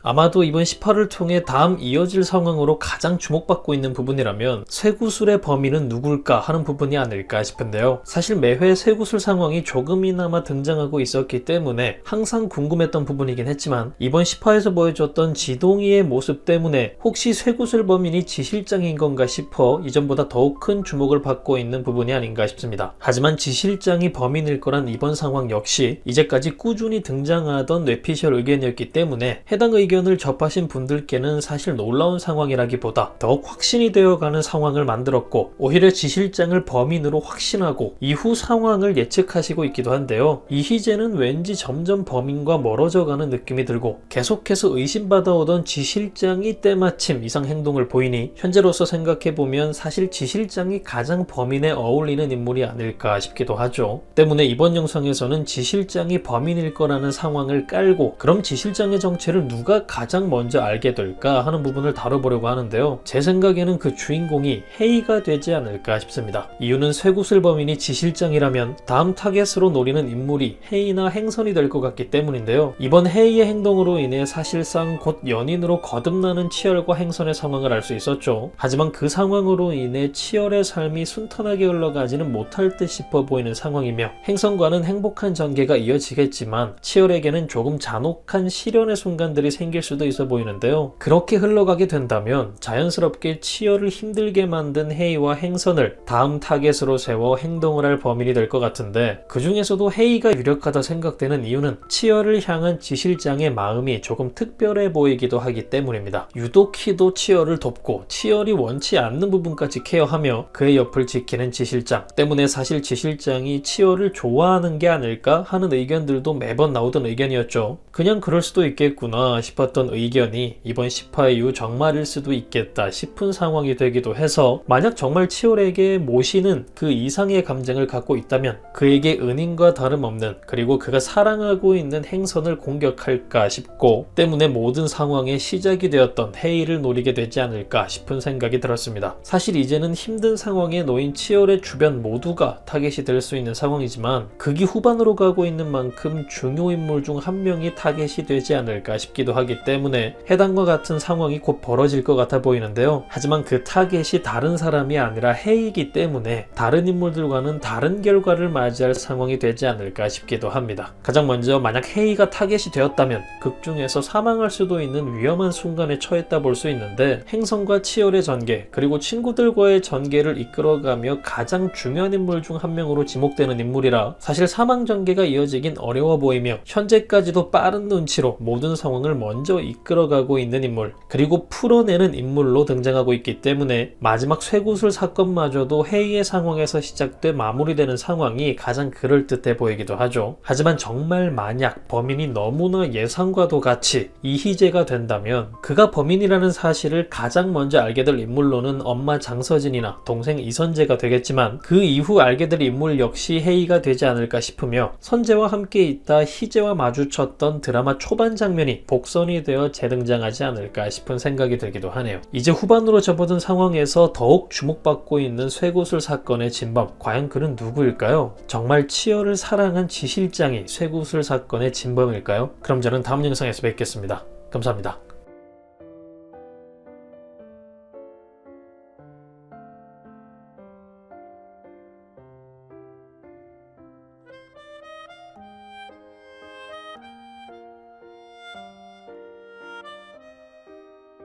아마도 이번 10화를 통해 다음 이어질 상황으로 가장 주목받고 있는 부분이라면 쇠구슬의 범인은 누굴까 하는 부분이 아닐까 싶은데요. 사실 매회 쇠구슬 상황이 조금이나마 등장하고 있었기 때문에 항상 궁금했던 부분이긴 했지만 이번 10화에서 보여줬던 지동이의 모습 때문에 혹시 쇠구슬 범인이 지실장인 건가 싶어 이전보다 더욱 큰 주목을 받고 있는 부분이 아닌가 싶습니다. 하지만 지실장이 범인일 거란 이번 상황 역시 이제까지 꾸준히 등장하던 뇌피셜 의견이었기 때문에 해당 의견을 접하신 분들께는 사실 놀라운 상황이라기보다 더욱 확신이 되어가는 상황을 만들었고 오히려 지실장을 범인으로 확신하고 이후 상황을 예측하시고 있기도 한데요. 이희재는 왠지 점점 범인과 멀어져가는 느낌이 들고 계속해서 의심받아오던 지실장이 때마침 이상 행동을 보이니 현재로서 생각해보면 사실 지실장이 가장 범인에 어울리는 인물이 아닐까 싶기도 하죠. 때문에 이번 영상에서는 지실장이 범인일 거라는 상황을 깔고 그럼 지실장의 정체를 누가 가장 먼저 알게 될까 하는 부분을 다뤄보려고 하는데요. 제 생각에는 그 주인공이 헤이가 되지 않을까 싶습니다. 이유는 쇠구슬 범인이 지실장이라면 다음 타겟으로 노리는 인물이 헤이나 행선이 될 것 같기 때문인데요. 이번 헤이의 행동으로 인해 사실상 곧 연인으로 거듭나는 치열과 행선의 상황을 알 수 있었죠. 하지만 그 상황으로 인해 치열의 삶이 순탄하게 흘러가지는 못할 듯 싶어 보이는 상황이며 행선과는 행복한 전개가 이어지겠지만 치열에게는 조금 잔혹한 시련의 순간들이 생길 수도 있어 보이는데요. 그렇게 흘러가게 된다면 자연스럽게 치열을 힘들게 만든 헤이와 행선을 다음 타겟으로 세워 행동을 할 범인이 될 것 같은데 그 중에서도 헤이가 유력하다 생각되는 이유는 치열을 향한 지실장의 마음이 조금 특별해 보이기도 하기 때문입니다. 유독 희도 치열을 돕고 치열이 원치 않는 부분까지 케어하며 그의 옆을 지키는 지실장 때문에 사실 지실장이 치열을 좋아하는 게 아닐까 하는 의견들도 매번 나오던 의견이었죠. 그냥 그럴 수도 있겠구나 싶었던 의견이 이번 10화 이후 정말일 수도 있겠다 싶은 상황이 되기도 해서 만약 정말 치열에게 모시는 그 이상의 감정을 갖고 있다면 그에게 은인과 다름없는 그리고 그가 사랑하고 있는 행선을 공격할까 싶고 때문에 모든 상황의 시작이 되었던 헤이를 노리게 되지 않을까 싶은 생각이 들었습니다. 사실 이제는 힘든 상황에 놓인 치열의 주변 모두가 타겟이 될 수 있는 상황이지만 극이 후반으로 가고 있는 만큼 중요 인물 중 한 명이 타겟이 되지 않을까 싶기도 하기 때문에 해당과 같은 상황이 곧 벌어질 것 같아 보이는데요. 하지만 그 타겟이 다른 사람이 아니라 헤이이기 때문에 다른 인물들과는 다른 결과를 맞이할 상황이 되지 않을까 싶기도 합니다. 가장 먼저 만약 헤이가 타겟이 되었다면 극 중에서 사망할 수도 있는 위험한 순간에 처했다 볼 수 있는데 행성과 치열의 전개 그리고 친구들과의 전개를 이끌어가며 가장 중요한 인물 중 한 명으로 지목되는 인물이라 사실 사망 전개가 이어지긴 어려워 보이며 현재까지도 빠른 눈치로 모든 상황을 먼저 이끌어가고 있는 인물 그리고 풀어내는 인물로 등장하고 있기 때문에 마지막 쇠구슬 사건마저도 헤이의 상황에서 시작돼 마무리되는 상황이 가장 그럴듯해 보이기도 하죠. 하지만 정말 만약 범인이 너무나 예상과도 같이 이희재가 된다면 그가 범인이라는 사실을 가장 먼저 알게 될 인물로는 엄마 장서진이나 동생 이선재가 되겠지만 그 이후 알게 될 인물 역시 헤이가 되지 않을까 싶으며 선재와 함께 있다 희재와 마주쳤던 드라마 초반 장면이 복선이 되어 재등장하지 않을까 싶은 생각이 들기도 하네요. 이제 후반으로 접어든 상황에서 더욱 주목받고 있는 쇠구슬 사건의 진범 과연 그는 누구일까요? 정말 치열을 사랑한 지실장이 쇠구슬 사건의 진범일까요? 그럼 저는 다음 영상에서 뵙겠습니다. 감사합니다.